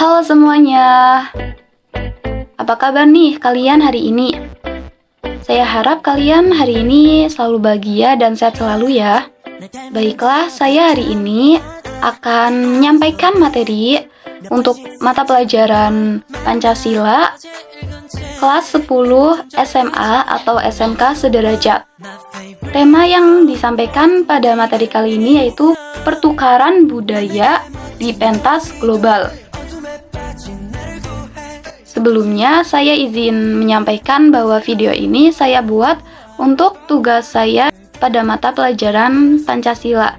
Halo semuanya, apa kabar nih kalian hari ini? Saya harap kalian hari ini selalu bahagia dan sehat selalu ya. Baiklah, saya hari ini akan menyampaikan materi untuk mata pelajaran Pancasila kelas 10 SMA atau SMK sederajat. Tema yang disampaikan pada materi kali ini yaitu pertukaran budaya di pentas global. Sebelumnya, saya izin menyampaikan bahwa video ini saya buat untuk tugas saya pada mata pelajaran Pancasila.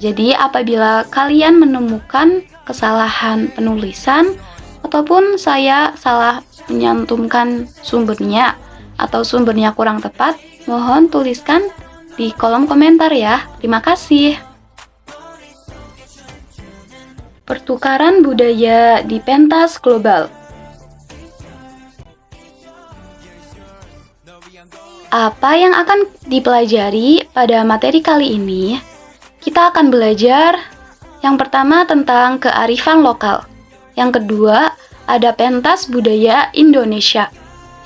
Jadi, apabila kalian menemukan kesalahan penulisan ataupun saya salah menyantumkan sumbernya atau sumbernya kurang tepat, mohon tuliskan di kolom komentar ya. Terima kasih. Pertukaran budaya di pentas global. Apa yang akan dipelajari pada materi kali ini? Kita akan belajar yang pertama tentang kearifan lokal. Yang kedua, ada pentas budaya Indonesia.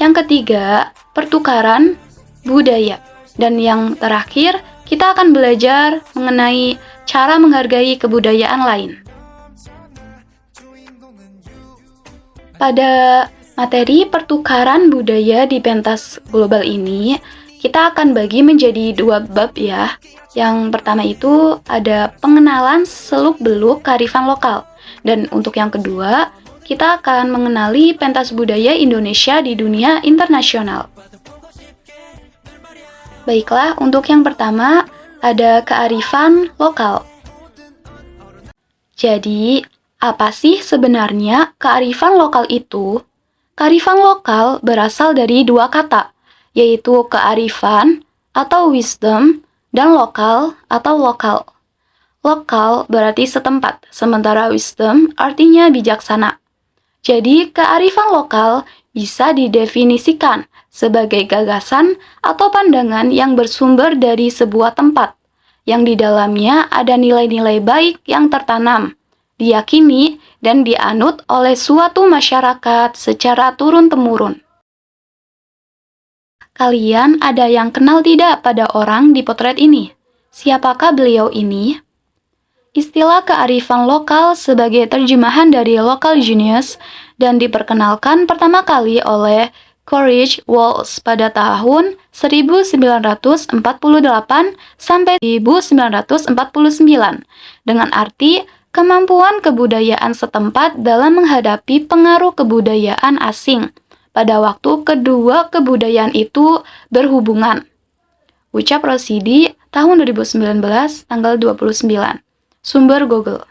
Yang ketiga, pertukaran budaya. Dan yang terakhir, kita akan belajar mengenai cara menghargai kebudayaan lain. Pada materi pertukaran budaya di pentas global ini, kita akan bagi menjadi dua bab ya. Yang pertama itu ada pengenalan seluk-beluk kearifan lokal. Dan untuk yang kedua, kita akan mengenali pentas budaya Indonesia di dunia internasional. Baiklah, untuk yang pertama ada kearifan lokal. Jadi, apa sih sebenarnya kearifan lokal itu? Kearifan lokal berasal dari dua kata, yaitu kearifan atau wisdom dan lokal atau lokal. Lokal berarti setempat, sementara wisdom artinya bijaksana. Jadi, kearifan lokal bisa didefinisikan sebagai gagasan atau pandangan yang bersumber dari sebuah tempat, yang di dalamnya ada nilai-nilai baik yang tertanam, diyakini dan dianut oleh suatu masyarakat secara turun-temurun. Kalian ada yang kenal tidak pada orang di potret ini? Siapakah beliau ini? Istilah kearifan lokal sebagai terjemahan dari local genius dan diperkenalkan pertama kali oleh Coleridge Walsh pada tahun 1948 sampai 1949 dengan arti kemampuan kebudayaan setempat dalam menghadapi pengaruh kebudayaan asing pada waktu kedua kebudayaan itu berhubungan. Ucap Rosidi tahun 2019 tanggal 29. Sumber Google.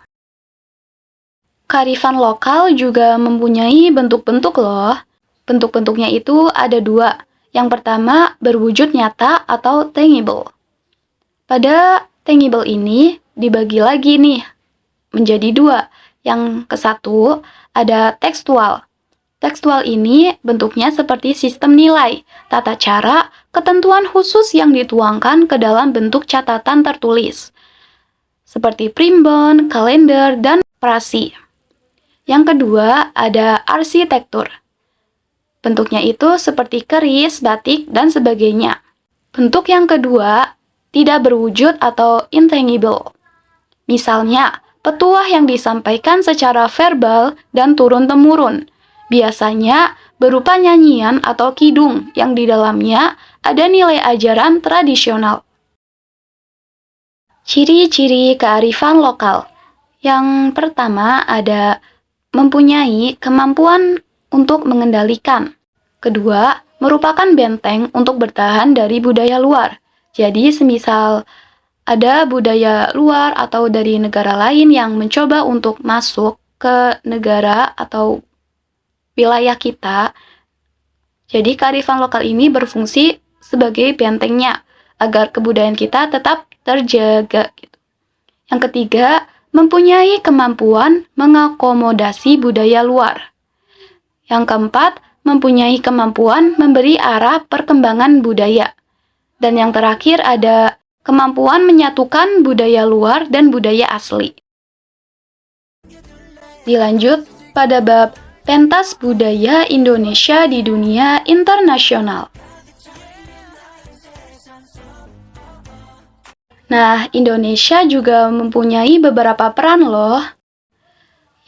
Kearifan lokal juga mempunyai bentuk-bentuk loh. Bentuk-bentuknya itu ada dua. Yang pertama berwujud nyata atau tangible. Pada tangible ini dibagi lagi nih menjadi dua. Yang ke satu ada tekstual. Tekstual ini bentuknya seperti sistem nilai, tata cara, ketentuan khusus yang dituangkan ke dalam bentuk catatan tertulis, seperti primbon, kalender, dan prasi. Yang kedua ada arsitektur. Bentuknya itu seperti keris, batik, dan sebagainya. Bentuk yang kedua tidak berwujud atau intangible. Misalnya, petuah yang disampaikan secara verbal dan turun-temurun, biasanya berupa nyanyian atau kidung yang di dalamnya ada nilai ajaran tradisional. Ciri-ciri kearifan lokal. Yang pertama ada mempunyai kemampuan untuk mengendalikan. Kedua, merupakan benteng untuk bertahan dari budaya luar. Jadi, semisal ada budaya luar atau dari negara lain yang mencoba untuk masuk ke negara atau wilayah kita, jadi kearifan lokal ini berfungsi sebagai bentengnya agar kebudayaan kita tetap terjaga. Yang ketiga, mempunyai kemampuan mengakomodasi budaya luar. Yang keempat, mempunyai kemampuan memberi arah perkembangan budaya. Dan yang terakhir ada kemampuan menyatukan budaya luar dan budaya asli. Dilanjut, pada bab pentas budaya Indonesia di dunia internasional. Nah, Indonesia juga mempunyai beberapa peran loh.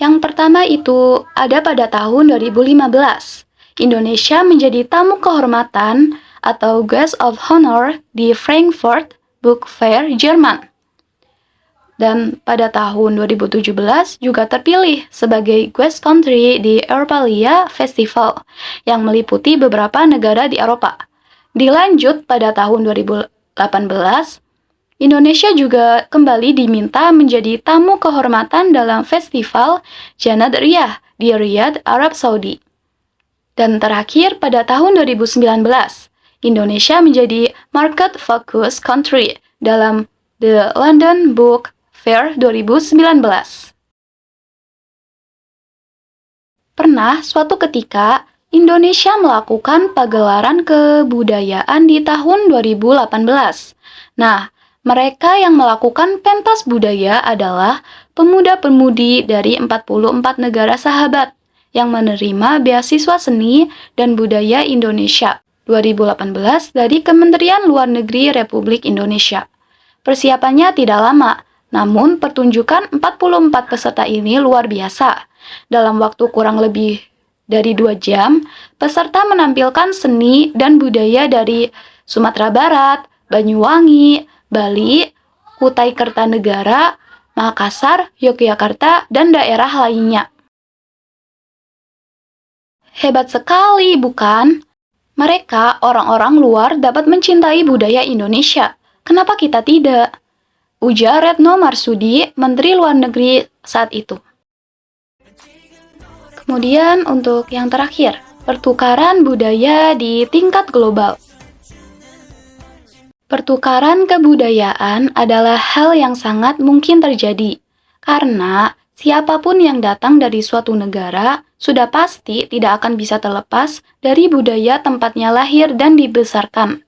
Yang pertama itu ada pada tahun 2015. Indonesia menjadi tamu kehormatan atau Guest of Honor di Frankfurt Book Fair, Jerman. Dan pada tahun 2017 juga terpilih sebagai Guest Country di Europalia Festival yang meliputi beberapa negara di Eropa. Dilanjut pada tahun 2018, Indonesia juga kembali diminta menjadi tamu kehormatan dalam festival Jannat Riyah di Riyadh, Arab Saudi. Dan terakhir pada tahun 2019, Indonesia menjadi Market Focus Country dalam The London Book Fair 2019. Pernah suatu ketika Indonesia melakukan pagelaran kebudayaan di tahun 2018. Nah, mereka yang melakukan pentas budaya adalah pemuda-pemudi dari 44 negara sahabat yang menerima beasiswa seni dan budaya Indonesia 2018 dari Kementerian Luar Negeri Republik Indonesia. Persiapannya tidak lama, namun pertunjukan 44 peserta ini luar biasa. Dalam waktu kurang lebih dari 2 jam, peserta menampilkan seni dan budaya dari Sumatera Barat, Banyuwangi, Bali, Kutai Kertanegara, Makassar, Yogyakarta, dan daerah lainnya. Hebat sekali, bukan? Mereka, orang-orang luar, dapat mencintai budaya Indonesia. Kenapa kita tidak? Ujar Retno Marsudi, Menteri Luar Negeri saat itu. Kemudian untuk yang terakhir, pertukaran budaya di tingkat global. Pertukaran kebudayaan adalah hal yang sangat mungkin terjadi, karena siapapun yang datang dari suatu negara sudah pasti tidak akan bisa terlepas dari budaya tempatnya lahir dan dibesarkan.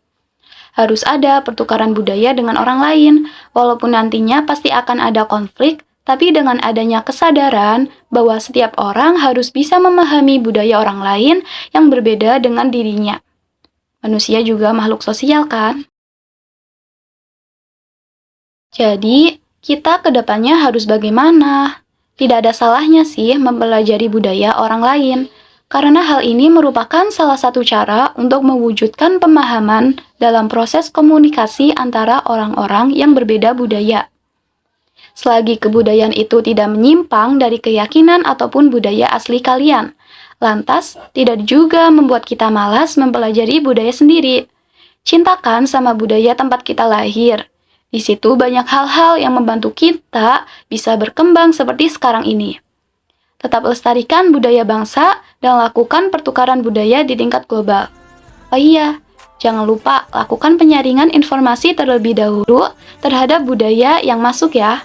Harus ada pertukaran budaya dengan orang lain, walaupun nantinya pasti akan ada konflik, tapi dengan adanya kesadaran bahwa setiap orang harus bisa memahami budaya orang lain yang berbeda dengan dirinya. Manusia juga makhluk sosial, kan? Jadi, kita ke depannya harus bagaimana? Tidak ada salahnya sih mempelajari budaya orang lain, karena hal ini merupakan salah satu cara untuk mewujudkan pemahaman dalam proses komunikasi antara orang-orang yang berbeda budaya. Selagi kebudayaan itu tidak menyimpang dari keyakinan ataupun budaya asli kalian, lantas tidak juga membuat kita malas mempelajari budaya sendiri. Cintakan sama budaya tempat kita lahir. Di situ banyak hal-hal yang membantu kita bisa berkembang seperti sekarang ini. Tetap lestarikan budaya bangsa dan lakukan pertukaran budaya di tingkat global. Oh iya, jangan lupa lakukan penyaringan informasi terlebih dahulu terhadap budaya yang masuk ya.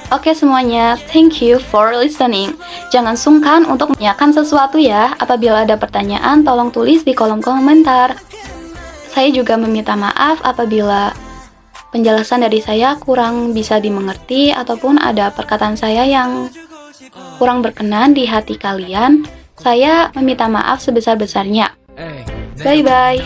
Oke semuanya, thank you for listening. Jangan sungkan untuk menanyakan sesuatu ya. Apabila ada pertanyaan, tolong tulis di kolom komentar. Saya juga meminta maaf apabila penjelasan dari saya kurang bisa dimengerti ataupun ada perkataan saya yang kurang berkenan di hati kalian. Saya meminta maaf sebesar-besarnya. Bye-bye.